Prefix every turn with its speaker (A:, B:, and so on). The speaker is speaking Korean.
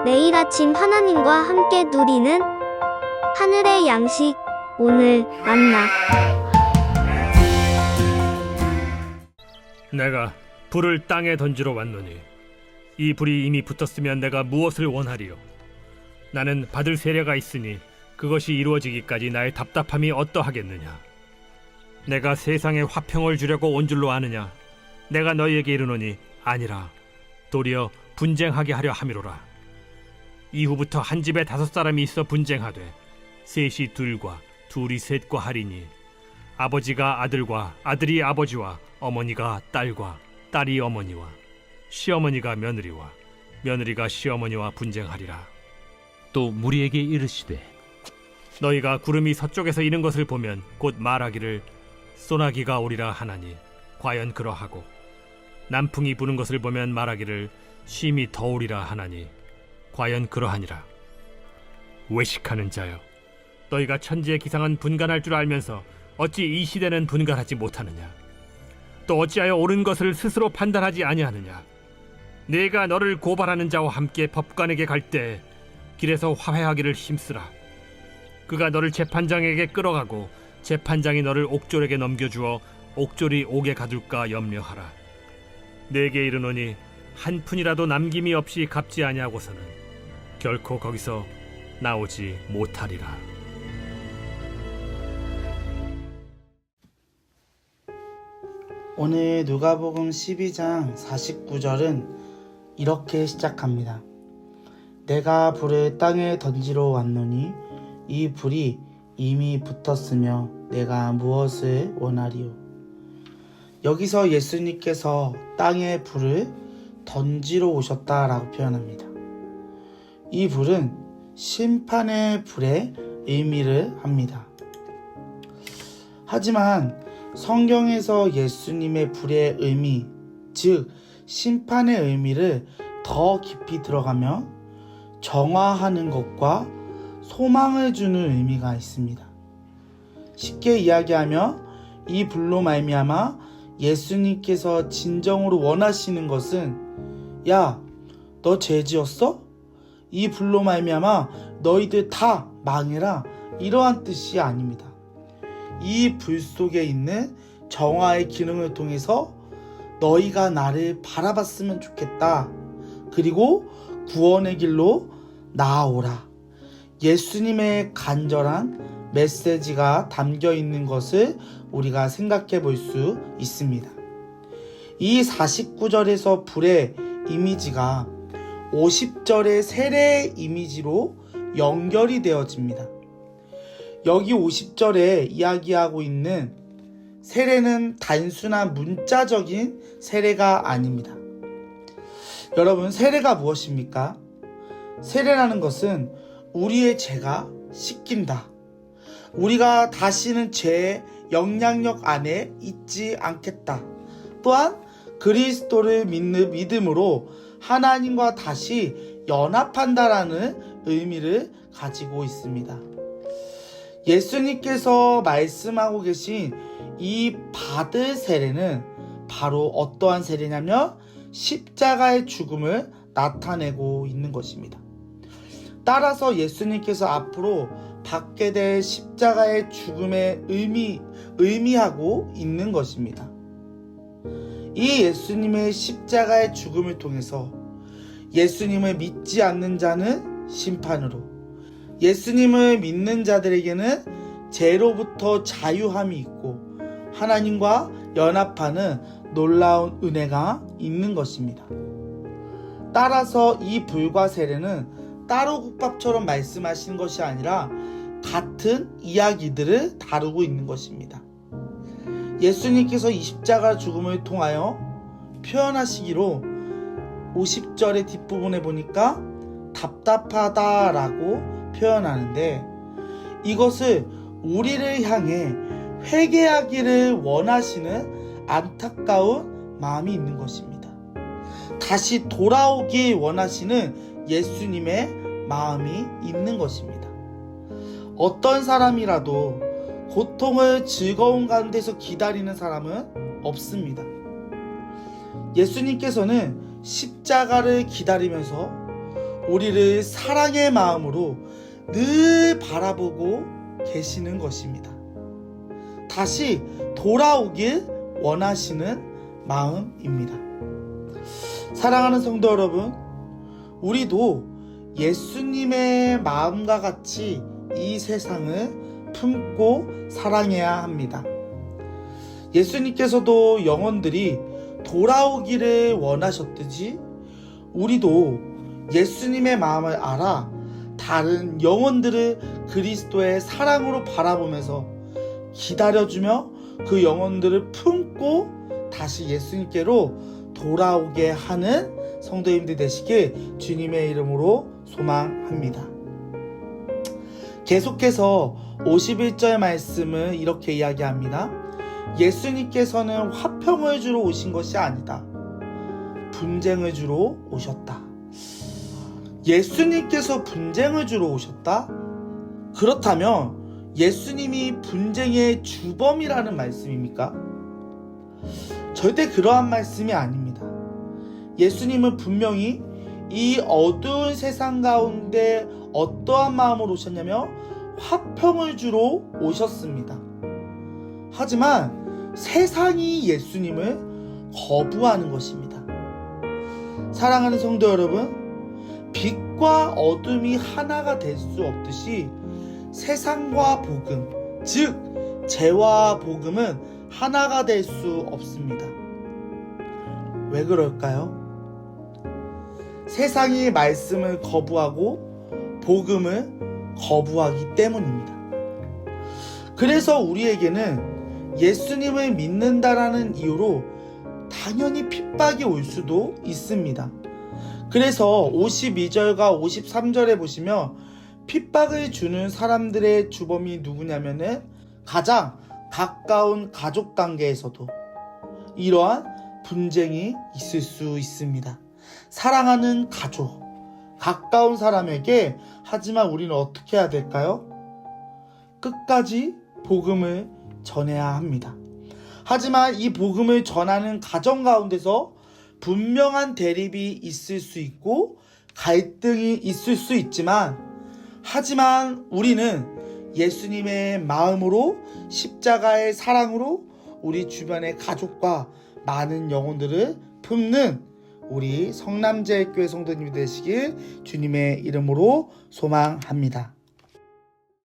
A: 매일 아침 하나님과 함께 누리는 하늘의 양식, 오늘 만나.
B: 내가 불을 땅에 던지러 왔노니 이 불이 이미 붙었으면 내가 무엇을 원하리요? 나는 받을 세례가 있으니 그것이 이루어지기까지 나의 답답함이 어떠하겠느냐? 내가 세상에 화평을 주려고 온 줄로 아느냐? 내가 너희에게 이르노니 아니라 도리어 분쟁하게 하려 함이로라. 이후부터 한 집에 5사람이 있어 분쟁하되 셋이 둘과 둘이 셋과 하리니 아버지가 아들과 아들이 아버지와 어머니가 딸과 딸이 어머니와 시어머니가 며느리와 며느리가 시어머니와 분쟁하리라.
C: 또 무리에게 이르시되
B: 너희가 구름이 서쪽에서 이는 것을 보면 곧 말하기를 소나기가 오리라 하나니 과연 그러하고 남풍이 부는 것을 보면 말하기를 쉼이 더우리라 하나니 과연 그러하니라. 외식하는 자여, 너희가 천지의 기상은 분간할 줄 알면서 어찌 이 시대는 분간하지 못하느냐? 또 어찌하여 옳은 것을 스스로 판단하지 아니하느냐? 내가 너를 고발하는 자와 함께 법관에게 갈 때 길에서 화해하기를 힘쓰라. 그가 너를 재판장에게 끌어가고 재판장이 너를 옥졸에게 넘겨주어 옥졸이 옥에 가둘까 염려하라. 내게 이르노니 한 푼이라도 남김이 없이 갚지 아니하고서는 결코 거기서 나오지 못하리라.
D: 오늘 누가복음 12장 49절은 이렇게 시작합니다. 내가 불을 땅에 던지러 왔노니 이 불이 이미 붙었으며 내가 무엇을 원하리요? 여기서 예수님께서 땅에 불을 던지러 오셨다라고 표현합니다. 이 불은 심판의 불의 의미를 합니다. 하지만 성경에서 예수님의 불의 의미, 즉 심판의 의미를 더 깊이 들어가며 정화하는 것과 소망을 주는 의미가 있습니다. 쉽게 이야기하며 이 불로 말미암아 예수님께서 진정으로 원하시는 것은 야, 너 죄 지었어? 이 불로 말미암아 너희들 다 망해라, 이러한 뜻이 아닙니다. 이 불 속에 있는 정화의 기능을 통해서 너희가 나를 바라봤으면 좋겠다. 그리고 구원의 길로 나아오라. 예수님의 간절한 메시지가 담겨 있는 것을 우리가 생각해 볼 수 있습니다. 이 49절에서 불의 이미지가 50절의 세례의 이미지로 연결이 되어집니다. 여기 50절에 이야기하고 있는 세례는 단순한 문자적인 세례가 아닙니다. 여러분, 세례가 무엇입니까? 세례라는 것은 우리의 죄가 씻긴다. 우리가 다시는 죄의 영향력 안에 있지 않겠다. 또한 그리스도를 믿는 믿음으로 하나님과 다시 연합한다라는 의미를 가지고 있습니다. 예수님께서 말씀하고 계신 이 받을 세례는 바로 어떠한 세례냐면 십자가의 죽음을 나타내고 있는 것입니다. 따라서 예수님께서 앞으로 받게 될 십자가의 죽음의 의미하고 있는 것입니다. 이 예수님의 십자가의 죽음을 통해서 예수님을 믿지 않는 자는 심판으로, 예수님을 믿는 자들에게는 죄로부터 자유함이 있고 하나님과 연합하는 놀라운 은혜가 있는 것입니다. 따라서 이 불과 세례는 따로 국밥처럼 말씀하신 것이 아니라 같은 이야기들을 다루고 있는 것입니다. 예수님께서 이 십자가 죽음을 통하여 표현하시기로 50절의 뒷부분에 보니까 답답하다라고 표현하는데, 이것을 우리를 향해 회개하기를 원하시는 안타까운 마음이 있는 것입니다. 다시 돌아오길 원하시는 예수님의 마음이 있는 것입니다. 어떤 사람이라도 고통을 즐거운 가운데서 기다리는 사람은 없습니다. 예수님께서는 십자가를 기다리면서 우리를 사랑의 마음으로 늘 바라보고 계시는 것입니다. 다시 돌아오길 원하시는 마음입니다. 사랑하는 성도 여러분, 우리도 예수님의 마음과 같이 이 세상을 품고 사랑해야 합니다. 예수님께서도 영혼들이 돌아오기를 원하셨듯이 우리도 예수님의 마음을 알아 다른 영혼들을 그리스도의 사랑으로 바라보면서 기다려주며 그 영혼들을 품고 다시 예수님께로 돌아오게 하는 성도님들 되시길 주님의 이름으로 소망합니다. 계속해서 51절 말씀을 이렇게 이야기합니다. 예수님께서는 화평을 주러 오신 것이 아니다. 분쟁을 주러 오셨다. 예수님께서 분쟁을 주러 오셨다? 그렇다면 예수님이 분쟁의 주범이라는 말씀입니까? 절대 그러한 말씀이 아닙니다. 예수님은 분명히 이 어두운 세상 가운데 어떠한 마음으로 오셨냐면 화평을 주러 오셨습니다. 하지만 세상이 예수님을 거부하는 것입니다. 사랑하는 성도 여러분, 빛과 어둠이 하나가 될 수 없듯이 세상과 복음, 즉 죄와 복음은 하나가 될 수 없습니다. 왜 그럴까요? 세상이 말씀을 거부하고 복음을 거부하기 때문입니다. 그래서 우리에게는 예수님을 믿는다라는 이유로 당연히 핍박이 올 수도 있습니다. 그래서 52절과 53절에 보시면 핍박을 주는 사람들의 주범이 누구냐면은 가장 가까운 가족 관계에서도 이러한 분쟁이 있을 수 있습니다. 사랑하는 가족, 가까운 사람에게 하지만 우리는 어떻게 해야 될까요? 끝까지 복음을 전해야 합니다. 하지만 이 복음을 전하는 가정 가운데서 분명한 대립이 있을 수 있고 갈등이 있을 수 있지만 하지만 우리는 예수님의 마음으로 십자가의 사랑으로 우리 주변의 가족과 많은 영혼들을 품는 우리 성남제일교회 성도님이 되시길 주님의 이름으로 소망합니다.